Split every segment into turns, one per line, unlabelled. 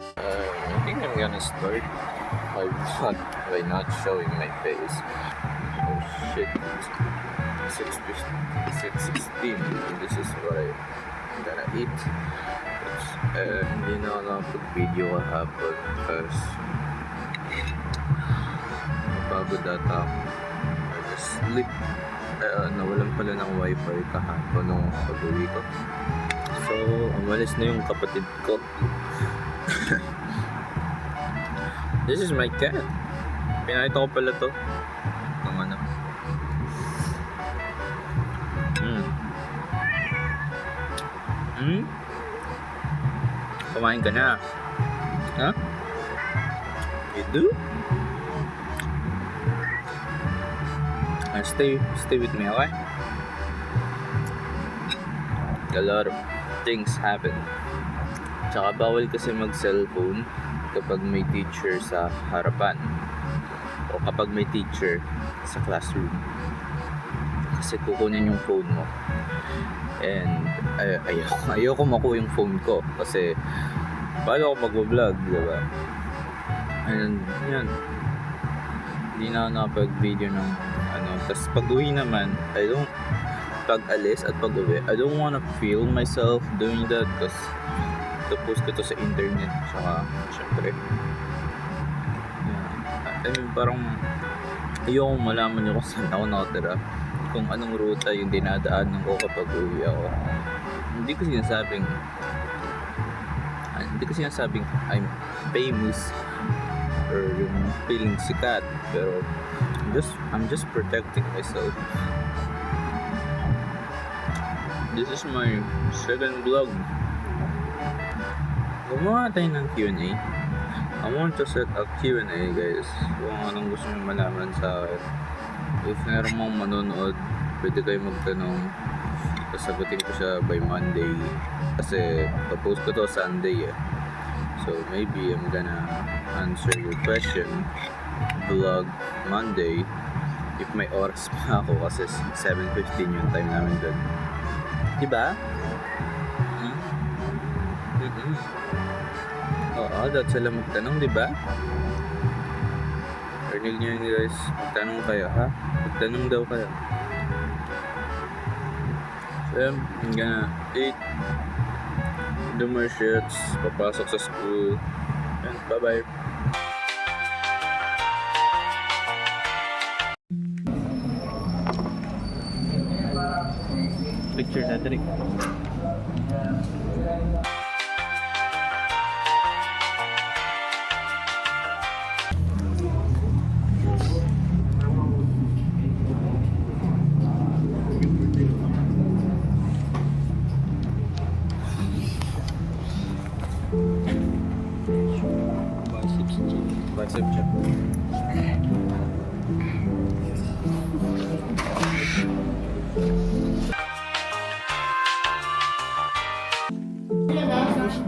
I think I'm gonna start by not showing my face. Oh shit. 6:16. This is what I'm gonna eat. Hindi na ako nakapag-video kahapon because napagod ata ako. I just sleep. Nawalan pala ng wifi kahapon nung pag-uwi ko. So, umalis na yung kapatid ko. This is my cat. Pinakita ko pala to. Ng ano. Kumain ka na. Huh? You do? Stay with me, okay? A lot of things happen. Tsaka bawal kasi mag-cellphone kapag may teacher sa harapan o kapag may teacher sa classroom, kasi kukunin yung phone mo. And ayoko makuha yung phone ko kasi paano ako mag-vlog, diba? And yan, hindi na ako nakapag-video ng ano. Tapos pag-uwi naman, pag-alis at pag-uwi, I don't wanna film myself doing that because post ko to sa internet. Saka syempre I mean, parang ayoko malaman nyo kung saan ako nakatira, kung anong ruta yung dinadaanan ko kapag uwi ako. Hindi ko sinasabing I'm famous or yung feeling sikat, pero I'm just protecting myself. This is my second vlog. Gumawa tayo ng Q&A. I want to set a Q&A, guys. Kung anong gusto nyo malaman sa akin. If meron mong manonood, pwede kayo magtanong. Sasagutin ko siya by Monday. Kasi pa-post ko to Sunday eh. So maybe I'm gonna answer your question vlog Monday if may oras pa ako, kasi 7:15 yung time namin doon. Diba? Oo, dapat sila magtanong, diba? Rinig nyo yun, guys. Magtanong kayo, ha? Magtanong daw kayo. So, I'm gonna eat, do my shirts, papasok sa school, and bye-bye. Picture na, Derek. Bicep check.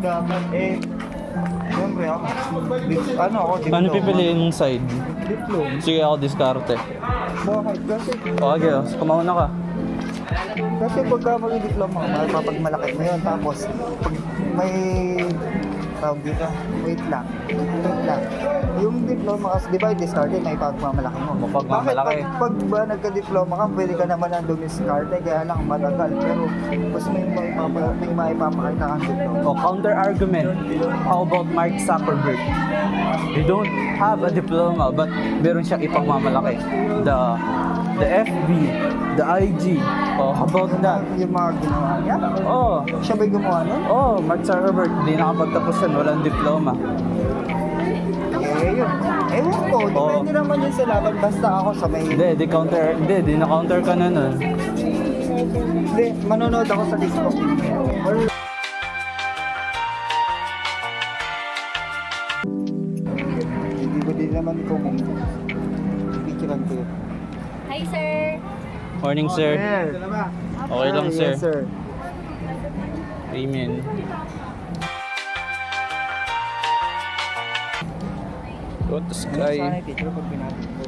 Dapat siyempre ako.
Ano pipiliin mong side?
Diploma.
Sige, ako diskarte.
Bakit? Kasi
Okay, kumauna ka.
pagka mag-diploma ka, mapapagmalaki mo yun. Tapos, pag may tawag dito, wait lang. Yung diploma kasi, di ba, discarded, may pagmamalaki mo.
Mapagmamalaki.
Bakit pag ba nagka-diploma ka, pwede ka naman ang dumiscarte, kaya lang matagal. Pero, mas may maipapakita kang diploma.
O, counter argument. How about Mark Zuckerberg? They don't have a diploma, but meron siyang ipagmamalaki. The FB, the IG. Oh, how about that?
Yung mga ginawa niya?
Oh,
Siya ba'y gumawa nun?
oh, Mark Zuckerberg, di nakapagtapos yan, walang diploma.
Yun. Ewan ko, depende naman yun sa laban. Basta ako sa may...
Di na-counter ka na nun.
Hindi, manonood ako sa TikTok. Hindi ko din naman kung picturean ko yun.
Hi, sir.
Morning, sir. Okay lang, sir.
Yes, sir.
Amen. Go to sky.
Sana yung picture pag pinapit ko.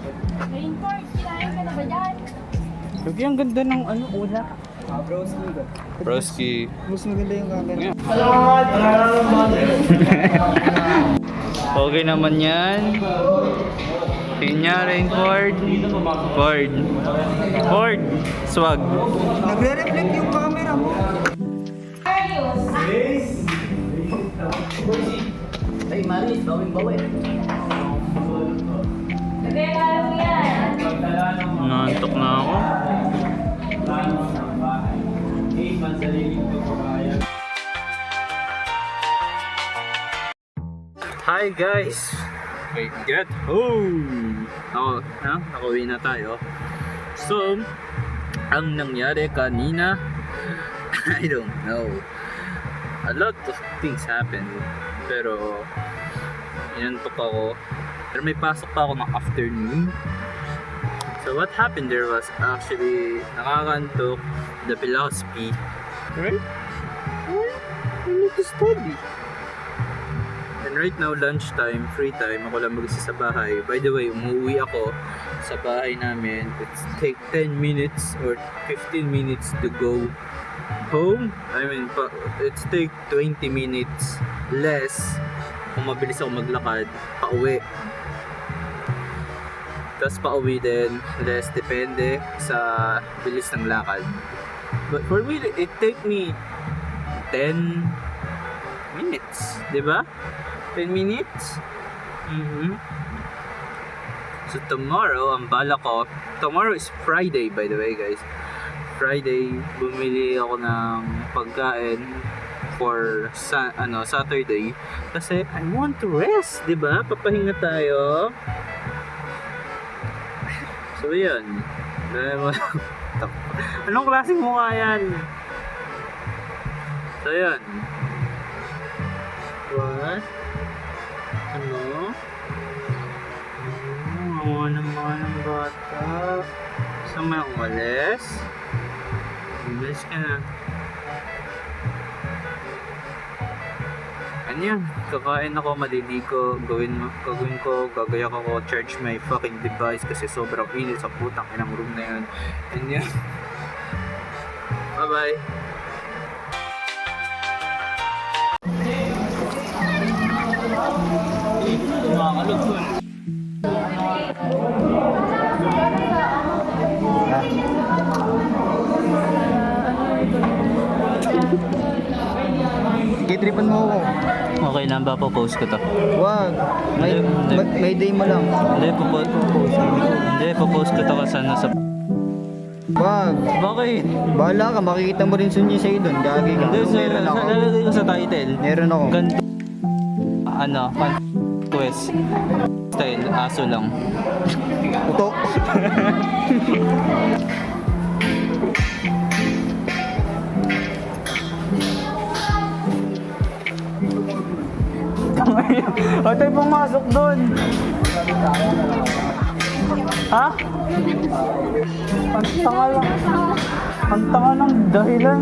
Rainforest, kinain ka na ba dyan?
Lagi, ang ganda ng ano, ulak.
Broski.
Broski.
Mas maganda yung camera.
Yeah. Okay naman yan. Tingnan niya, Rainford. Ford. Swag.
Nagre-reflect yung camera mo.
Ay, Maris, bawin. Nantok na ako. Hi guys! Wait, get home! Nakauwi na tayo. So, ang nangyari kanina, I don't know. A lot of things happened. Pero, inantok ako. Pero may pasok pa ako ng afternoon. So what happened there was actually nakakantok the philosophy. Right? I need to study. And right now, lunchtime, free time, ako lang mag-isa sa bahay. By the way, umuwi ako sa bahay namin. It's take 10 minutes or 15 minutes to go home. I mean, it's take 20 minutes less kung mabilis ako maglakad, pauwi. Tapos pauwi din, less depende sa bilis ng lakad. But for me, it take me 10 minutes, di ba? 10 minutes? So tomorrow, ang bala ko, tomorrow is Friday by the way guys. Friday, bumili ako ng pagkain for Saturday kasi I want to rest, di ba? Papahinga tayo. So yan. Anong klaseng mukha yan? So yan. What? Ano? Mga ng bata. Gusto mo yung umalis? Umalis ka na. Ano yan? Kakain ako, maliligo, gagawin ko, gagayak ako, charge my fucking device kasi sobrang init sa putang inang room na yun. And yan. Bye bye.
Kitripan mo ako.
Okay lang ba? Post ko to.
Wag. May day mo lang.
Hindi, post ko to kasi nasa...
Wag.
Bakit?
Bahala ka, makikita mo rin Sunyi sa'yo doon. Gagi ka.
Hindi,
Meron ako.
nalalagay ko sa title.
Meron ako.
Ganito. Quest. Style, aso lang.
Uto.
Ba't tayo pumasok doon? Ha? Ang tanga lang. Ang tanga ng dahilan.